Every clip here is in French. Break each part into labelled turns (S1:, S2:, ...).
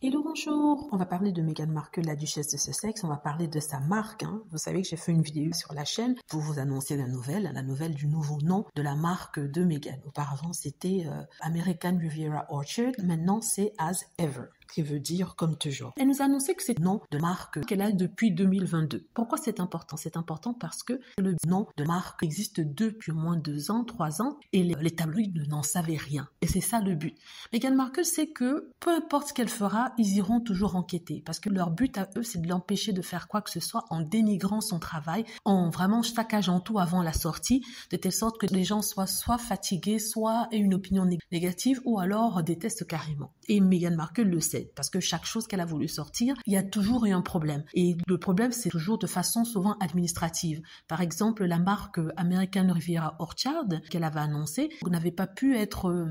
S1: Hello, bonjour. On va parler de Meghan Markle, la duchesse de Sussex. On va parler de sa marque. Vous savez que j'ai fait une vidéo sur la chaîne pour vous annoncer la nouvelle du nouveau nom de la marque de Meghan. Auparavant, c'était American Riviera Orchard. Maintenant, c'est As Ever, qui veut dire comme toujours. Elle nous a annoncé que c'est le nom de marque qu'elle a depuis 2022. Pourquoi c'est important? C'est important parce que le nom de marque existe depuis au moins 2 ans, 3 ans, et les tabloïds n'en savaient rien. Et c'est ça le but. Meghan Markle sait que peu importe ce qu'elle fera, ils iront toujours enquêter. Parce que leur but à eux, c'est de l'empêcher de faire quoi que ce soit en dénigrant son travail, en vraiment saccageant tout avant la sortie, de telle sorte que les gens soient soit fatigués, soit aient une opinion négative, ou alors détestent carrément. Et Meghan Markle le sait. Parce que chaque chose qu'elle a voulu sortir, il y a toujours eu un problème. Et le problème, c'est toujours de façon souvent administrative. Par exemple, la marque American Riviera Orchard qu'elle avait annoncée n'avait pas pu être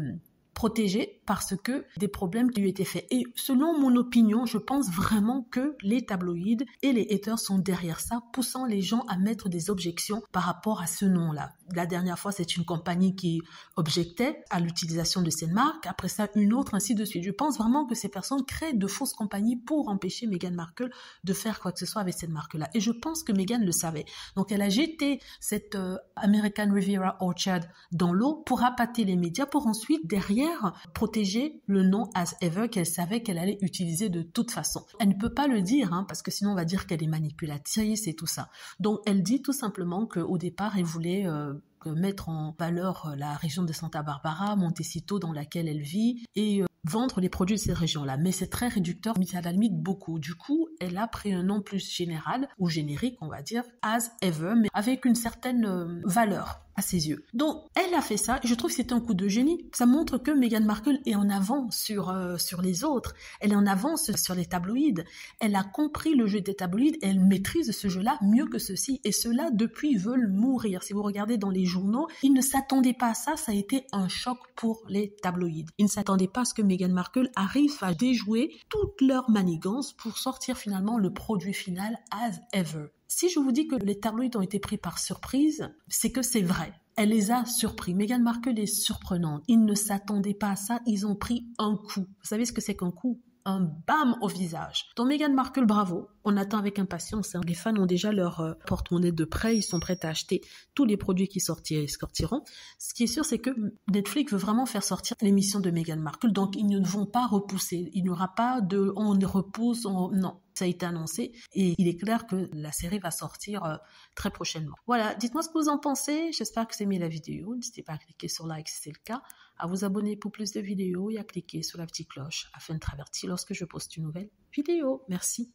S1: protégée parce que des problèmes lui étaient faits. Et selon mon opinion, je pense vraiment que les tabloïds et les haters sont derrière ça, poussant les gens à mettre des objections par rapport à ce nom-là. La dernière fois, c'est une compagnie qui objectait à l'utilisation de ces marques. Après ça, une autre, ainsi de suite. Je pense vraiment que ces personnes créent de fausses compagnies pour empêcher Meghan Markle de faire quoi que ce soit avec cette marque-là. Et je pense que Meghan le savait. Donc, elle a jeté cette American Riviera Orchard dans l'eau pour appâter les médias, pour ensuite, derrière, protéger le nom As Ever qu'elle savait qu'elle allait utiliser de toute façon. Elle ne peut pas le dire, parce que sinon on va dire qu'elle est manipulatrice et tout ça. Donc elle dit tout simplement qu'au départ elle voulait mettre en valeur la région de Santa Barbara, Montecito dans laquelle elle vit, et vendre les produits de cette région-là. Mais c'est très réducteur, mais à la limite beaucoup. Du coup, elle a pris un nom plus général, ou générique, on va dire, As Ever, mais avec une certaine valeur à ses yeux. Donc, elle a fait ça, et je trouve que c'est un coup de génie. Ça montre que Meghan Markle est en avance sur les autres. Elle est en avance sur les tabloïds. Elle a compris le jeu des tabloïds, et elle maîtrise ce jeu-là mieux que ceux-ci. Et ceux-là, depuis, veulent mourir. Si vous regardez dans les journaux, ils ne s'attendaient pas à ça. Ça a été un choc pour les tabloïds. Ils ne s'attendaient pas à ce que Meghan Markle arrive à déjouer toutes leurs manigances pour sortir finalement le produit final As Ever. Si je vous dis que les tabloïds ont été pris par surprise, c'est que c'est vrai. Elle les a surpris. Meghan Markle est surprenante. Ils ne s'attendaient pas à ça. Ils ont pris un coup. Vous savez ce que c'est qu'un coup? Un bam au visage. Donc Meghan Markle, bravo. On attend avec impatience. Les fans ont déjà leur porte-monnaie de prêt. Ils sont prêts à acheter tous les produits qui sortiront. Ce qui est sûr, c'est que Netflix veut vraiment faire sortir l'émission de Meghan Markle. Donc ils ne vont pas repousser. Il n'y aura pas de on repousse, non. Ça a été annoncé et il est clair que la série va sortir très prochainement. Voilà, dites-moi ce que vous en pensez. J'espère que vous aimez la vidéo. N'hésitez pas à cliquer sur like si c'est le cas, à vous abonner pour plus de vidéos et à cliquer sur la petite cloche afin de traverser lorsque je poste une nouvelle vidéo. Merci.